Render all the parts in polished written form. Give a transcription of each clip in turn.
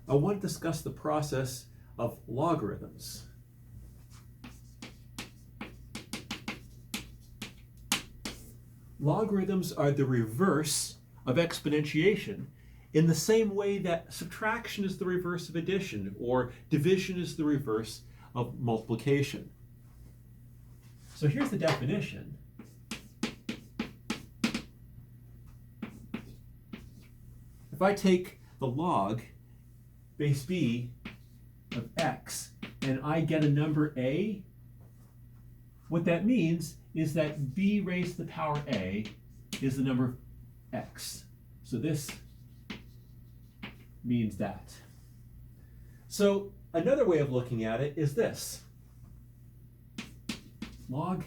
I want to discuss the process of logarithms. Logarithms are the reverse of exponentiation in the same way that subtraction is the reverse of addition or division is the reverse of multiplication. So here's the definition. If I take the log base b of x and I get a number a, what that means is that b raised to the power a is the number x. So this means that. So another way of looking at it is this. Log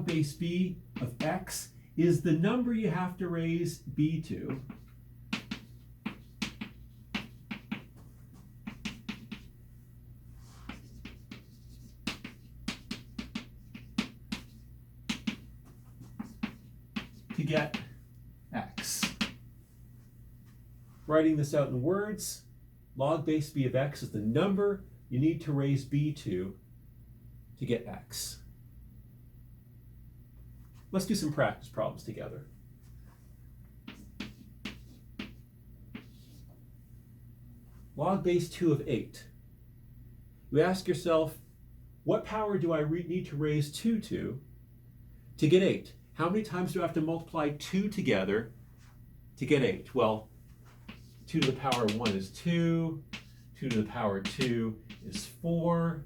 base b of x is the number you have to raise b to get x. Writing this out in words, log base b of x is the number you need to raise b to get x. Let's do some practice problems together. Log base 2 of 8. You ask yourself, what power do I need to raise 2 to get 8? How many times do I have to multiply 2 together to get 8? Well, 2 to the power of 1 is 2, 2 to the power 2 is 4,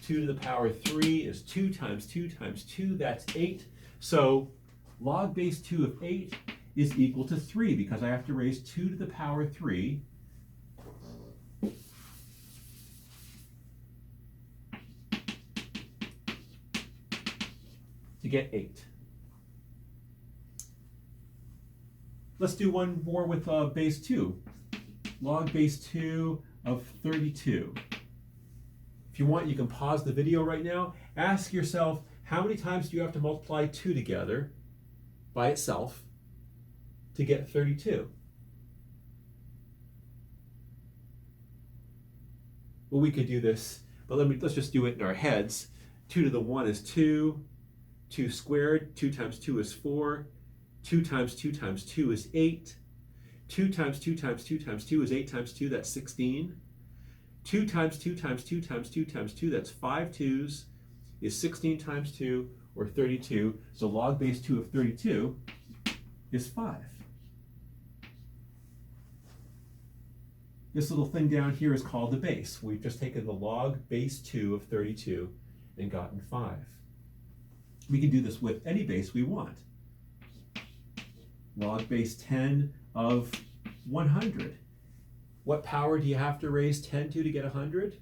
2 to the power 3 is 2 times 2 times 2, that's 8. So log base 2 of 8 is equal to 3 because I have to raise 2 to the power 3 to get 8. Let's do one more with base 2. Log base 2 of 32. If you want, you can pause the video right now. Ask yourself, how many times do you have to multiply 2 together by itself to get 32? Well, we could do this, but let's just do it in our heads. 2 to the 1 is 2. 2 squared, 2 times 2 is 4, 2 times 2 times 2 is 8, 2 times 2 times 2 times 2 is 8 times 2, that's 16, 2 times 2 times 2 times 2 times 2, that's 5 2's, is 16 times 2, or 32, so log base 2 of 32 is 5. This little thing down here is called the base. We've just taken the log base 2 of 32 and gotten 5. We can do this with any base we want. Log base 10 of 100. What power do you have to raise 10 to get 100?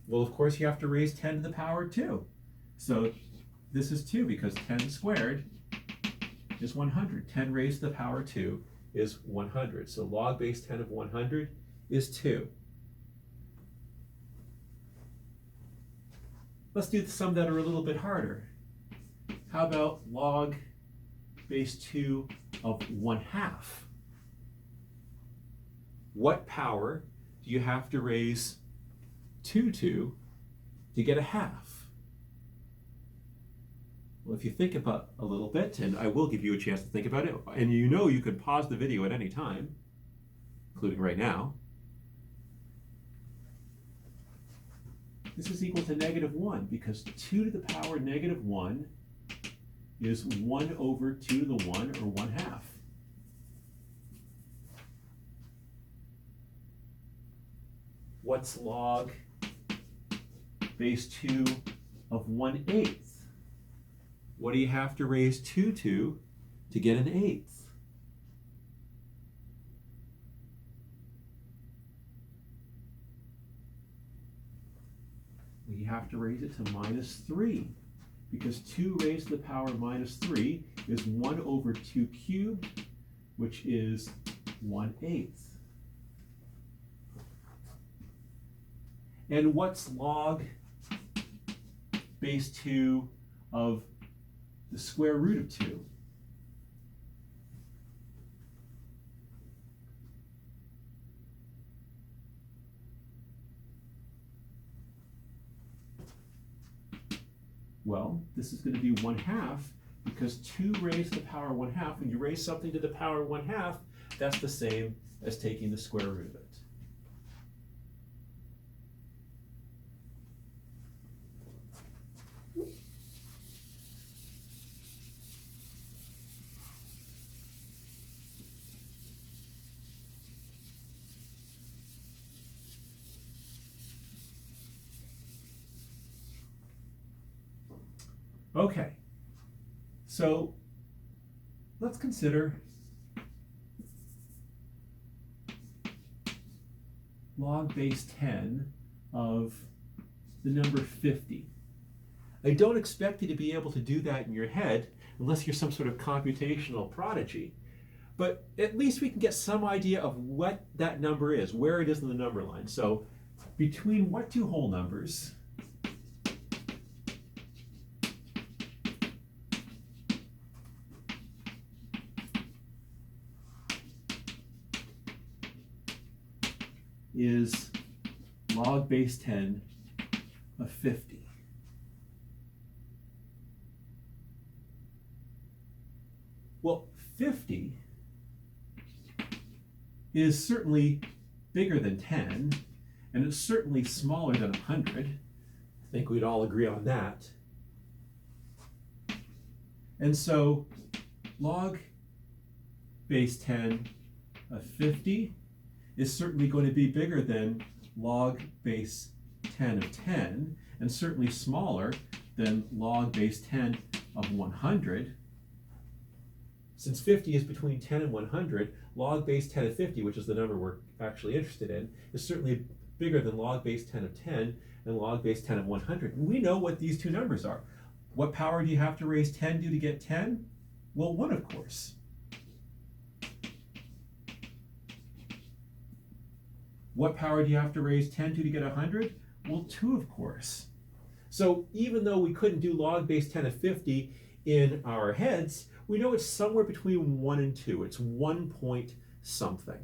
Well, of course, you have to raise 10 to the power 2. So this is 2 because 10 squared is 100. 10 raised to the power 2 is 100. So log base 10 of 100 is 2. Let's do some that are a little bit harder. How about log base 2 of 1/2? What power do you have to raise 2 to get a half? Well, if you think about a little bit, and I will give you a chance to think about it, and you know you could pause the video at any time, including right now. This is equal to -1 because 2 to the power -1 is 1 over 2 to the 1, or 1/2. What's log base 2 of 1/8? What do you have to raise 2 to get an 1/8? We have to raise it to -3 because 2 raised to the power -3 is 1 over 2 cubed, which is 1/8. And what's log base 2 of the square root of 2? Well, this is going to be 1/2 because 2 raised to the power 1/2. When you raise something to the power 1/2, that's the same as taking the square root of it. Okay, so let's consider log base 10 of the number 50. I don't expect you to be able to do that in your head unless you're some sort of computational prodigy, but at least we can get some idea of what that number is, where it is in the number line. So between what two whole numbers? Is log base 10 of 50. Well, 50 is certainly bigger than 10, and it's certainly smaller than 100. I think we'd all agree on that. And so log base 10 of 50 is certainly going to be bigger than log base 10 of 10, and certainly smaller than log base 10 of 100. Since 50 is between 10 and 100, log base 10 of 50, which is the number we're actually interested in, is certainly bigger than log base 10 of 10 and log base 10 of 100. And we know what these two numbers are. What power do you have to raise 10 to get 10? Well, 1, of course. What power do you have to raise 10 to get 100? Well, 2, of course. So even though we couldn't do log base 10 of 50 in our heads, we know it's somewhere between 1 and 2. It's 1 point something.